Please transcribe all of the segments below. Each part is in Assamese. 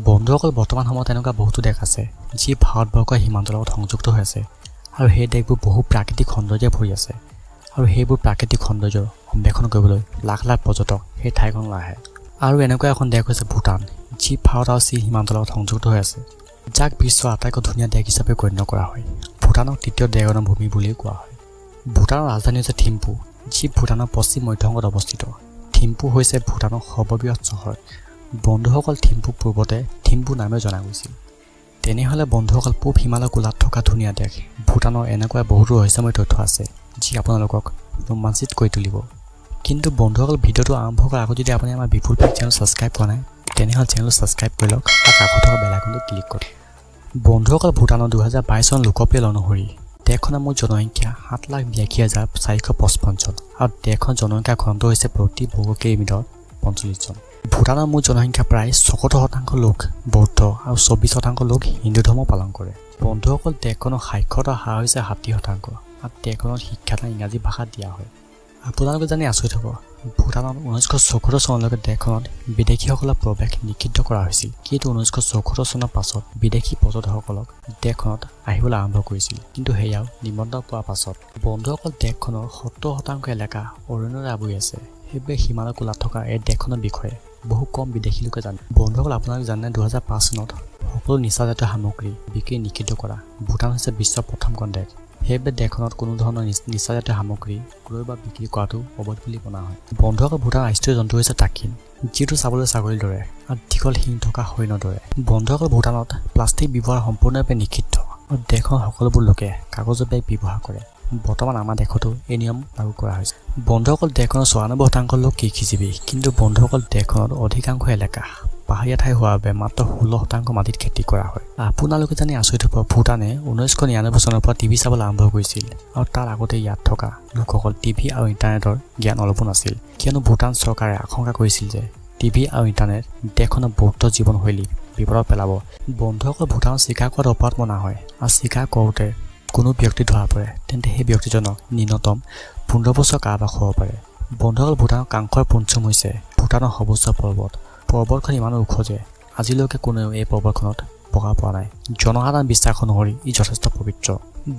বন্ধুসকল বৰ্তমান সময়ত এনেকুৱা বহুতো দেশ আছে যি ভাৰতবৰ্ষৰ সীমান্তৰ লগত সংযুক্ত হৈ আছে আৰু সেই দেশবোৰ বহু প্ৰাকৃতিক সৌন্দৰ্যৰে ভৰি আছে আৰু সেইবোৰ প্ৰাকৃতিক সৌন্দৰ্য অন্বেষণ কৰিবলৈ লাখ লাখ পৰ্যটক সেই ঠাইখনলৈ আহে আৰু এনেকুৱা এখন দেশ হৈছে ভূটান যি ভাৰত আৰু চীন সীমান্তৰ লগত সংযুক্ত হৈ আছে যাক বিশ্বৰ আটাইতকৈ ধুনীয়া দেশ হিচাপে গণ্য কৰা হয় ভূটানক তৃতীয় ড্ৰেগনৰ ভূমি বুলিও কোৱা হয় ভূটানৰ ৰাজধানী হৈছে থিম্পু যি ভূটানৰ পশ্চিম মধ্য অংশত অৱস্থিত থিম্পু হৈছে ভূটানৰ সৰ্ববৃহৎ চহৰ বন্ধুসকল থিম্পুক পূৰ্বতে থিম্পু নামেৰে জনা গৈছিল তেনেহ'লে বন্ধুসকল পূব হিমালয় কোলাত থকা ধুনীয়া দেশ ভূটানৰ এনেকুৱা বহুতো ৰহস্যময় তথ্য আছে যি আপোনালোকক ৰোমাঞ্চিত কৰি তুলিব কিন্তু বন্ধুসকল ভিডিঅ'টো আৰম্ভ কৰাৰ আগত যদি আপুনি আমাৰ বিপুল পেক চেনেল ছাবস্ক্ৰাইব কৰা নাই তেনেহ'লে চেনেলটো ছাবস্ক্ৰাইব কৰি লওক আৰু কাষত থকা বেল আইকনটো ক্লিক কৰক বন্ধুসকল ভূটানৰ 2022 চন লোকপিয়ল অনুসৰি দেশখনৰ মুঠ জনসংখ্যা 7,82,455 জন আৰু দেশখনৰ জনসংখ্যা ঘনত্ব হৈছে প্ৰতি বৰ্গ কিলোমিটাৰত 45 জন ভূটানৰ মুঠ জনসংখ্যা প্ৰায় 76% লোক বৌদ্ধ আৰু 24% লোক হিন্দু ধৰ্ম পালন কৰে বন্ধুসকল দেশখনৰ সাক্ষৰতাৰ হাৰ হৈছে 60% আৰু দেশখনৰ শিক্ষাদান ইংৰাজী ভাষাত দিয়া হয় আপোনালোকে জানি আচৰিত হ'ব ভূটানত 1974 চনলৈকে দেশখনত বিদেশীসকলৰ প্ৰৱেশ নিষিদ্ধ কৰা হৈছিল কিন্তু 1974 চনৰ পাছত বিদেশী পৰ্যটকসকলক দেশখনত আহিবলৈ আৰম্ভ কৰিছিল কিন্তু সেয়াও নিমন্ত্ৰণ পোৱাৰ পাছত বন্ধুসকল দেশখনৰ 70% এলেকা অৰণ্যৰে আৱৰি আছে সেইবাবে হিমালয় কোলাত থকা এই দেশখনৰ বিষয়ে বহু কম বিদেশী লোকে জানে বন্ধুসকল আপোনালোকে জানে 2005 চনত সকলো নিচাজাতীয় সামগ্ৰী বিক্ৰী নিষিদ্ধ কৰা ভূটান হৈছে বিশ্বৰ প্ৰথমখন দেশ সেইবাবে দেশখনত কোনো ধৰণৰ নিচাজাতীয় সামগ্ৰী ক্ৰয় বা বিক্ৰী কৰাটো অবৈধ বুলি মনা হয় বন্ধুসকল ভূটানৰ ৰাষ্ট্ৰীয় জন্তু হৈছে টাকিন যিটো চাবলৈ ছাগলীৰ দৰে আৰু দীঘল শিং থকা হৰিণৰ দৰে বন্ধুসকল ভূটানত প্লাষ্টিক ব্যৱহাৰ সম্পূৰ্ণৰূপে নিষিদ্ধ আৰু দেশখনৰ সকলোবোৰ লোকে কাগজৰ বেগ ব্যৱহাৰ কৰে বৰ্তমান আমাৰ দেশতো এই নিয়ম লাগু কৰা হৈছে বন্ধুসকল দেশখনৰ 94% লোক কৃষিজীৱী কিন্তু বন্ধুসকল দেশখনৰ অধিকাংশ এলেকা পাহাৰীয়া ঠাই হোৱাৰ বাবে মাত্ৰ 16% মাটিত খেতি কৰা হয় আপোনালোকে জানি আচৰিত হ'ব ভূটানে 1999 চনৰ পৰা টিভি চাবলৈ আৰম্ভ কৰিছিল আৰু তাৰ আগতে ইয়াত থকা লোকসকল টিভি আৰু ইণ্টাৰনেটৰ জ্ঞান অলপো নাছিল কিয়নো ভূটান চৰকাৰে আশংকা কৰিছিল যে টিভি আৰু ইণ্টাৰনেট দেশখনৰ বৌদ্ধ জীৱনশৈলী বিপদত পেলাব বন্ধুসকল ভূটানত চিকাৰ কৰাত অপৰাধ মনা হয় আৰু চিকাৰ কৰোঁতে কোনো ব্যক্তি ধৰা পৰে তেন্তে সেই ব্যক্তিজনক ন্যূনতম 15 বছৰ কাৰাবাস হ'ব পাৰে বন্ধুসকল ভূটানৰ কাংশৰ পুঞ্চম হৈছে ভূটানৰ সৰ্বোচ্চ পৰ্বতখন ইমান ওখ যে আজিলৈকে কোনেও এই পৰ্বতখনত বগা পোৱা নাই জনসাধাৰণ বিশ্বাস অনুসৰি ই যথেষ্ট পবিত্ৰ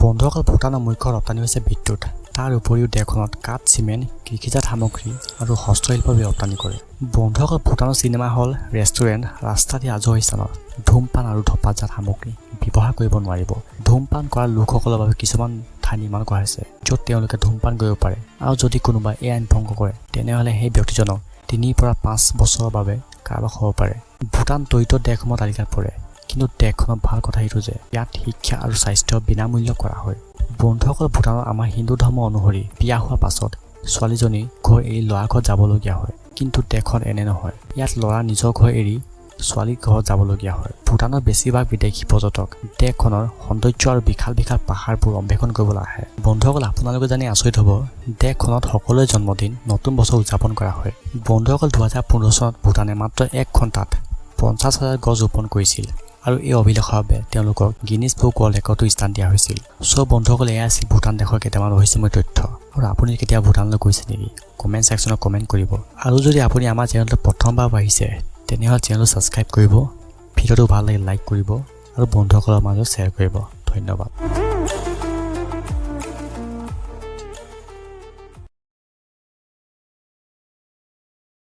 বন্ধুসকল ভূটানৰ মুখ্য ৰপ্তানি হৈছে বিদ্যুৎ তাৰ উপৰিও দেশখনত কাঠ চিমেণ্ট কৃষিজাত সামগ্ৰী আৰু হস্তশিল্প ৰপ্তানি কৰে বন্ধুসকল ভূটানৰ চিনেমা হল ৰেষ্টুৰেণ্ট ৰাস্তা দি আজৰি স্থানত ধূমপান আৰু ধঁপাতজাত সামগ্ৰী ব্যৱহাৰ কৰিব নোৱাৰিব ধূমপান কৰা লোকসকলৰ বাবে কিছুমান ঠাই নিৰ্মাণ কৰা হৈছে য'ত তেওঁলোকে ধূমপান কৰিব পাৰে আৰু যদি কোনোবাই এই আইন ভংগ কৰে তেনেহ'লে সেই ব্যক্তিজনক 3 পৰা 5 বছৰৰ বাবে কাৰাবাস হ'ব পাৰে ভূটান দৰিদ্ৰ দেশসমূহৰ তালিকাত পৰে কিন্তু দেশখনৰ ভাল কথা এইটো যে ইয়াত শিক্ষা আৰু স্বাস্থ্য বিনামূল্য কৰা হয় বন্ধুসকল ভূটানত আমাৰ হিন্দু ধৰ্ম অনুসৰি বিয়া হোৱাৰ পাছত ছোৱালীজনী ঘৰ এৰি ল'ৰা ঘৰত যাবলগীয়া হয় কিন্তু দেশত এনে নহয় ইয়াত ল'ৰা নিজৰ ঘৰ এৰি ছোৱালীৰ ঘৰত যাবলগীয়া হয় ভূটানৰ বেছিভাগ বিদেশী পৰ্যটক দেশখনৰ সৌন্দৰ্য আৰু বিশাল বিশাল পাহাৰবোৰ অন্বেষণ কৰিবলৈ আহে বন্ধুসকল আপোনালোকে জানি আচৰিত হ'ব দেশখনত সকলোৰে জন্মদিন নতুন বছৰ উদযাপন কৰা হয় বন্ধুসকল 2015 চনত ভূটানে মাত্ৰ 1 ঘণ্টাত 50,000 গছ ৰোপণ কৰিছিল আৰু এই অভিলেখৰ বাবে তেওঁলোকক গিনিছ বুক ৱৰ্ল্ড ৰেকৰ্ডতো স্থান দিয়া হৈছিল সব বন্ধুসকল এয়া আছিল ভূটান দেশৰ কেইটামান ৰহস্যময় তথ্য আৰু আপুনি কেতিয়া ভূটানলৈ গৈছে নেকি কমেণ্ট ছেকশ্যনত কমেণ্ট কৰিব আৰু যদি আপুনি আমাৰ চেনেলটো প্ৰথমবাৰ আহিছে তেনেহ'লে চেনেলটো ছাবস্ক্ৰাইব কৰিব ভিডিঅ'টো ভাল লাগিলে লাইক কৰিব আৰু বন্ধুসকলৰ মাজত শ্বেয়াৰ কৰিব ধন্যবাদ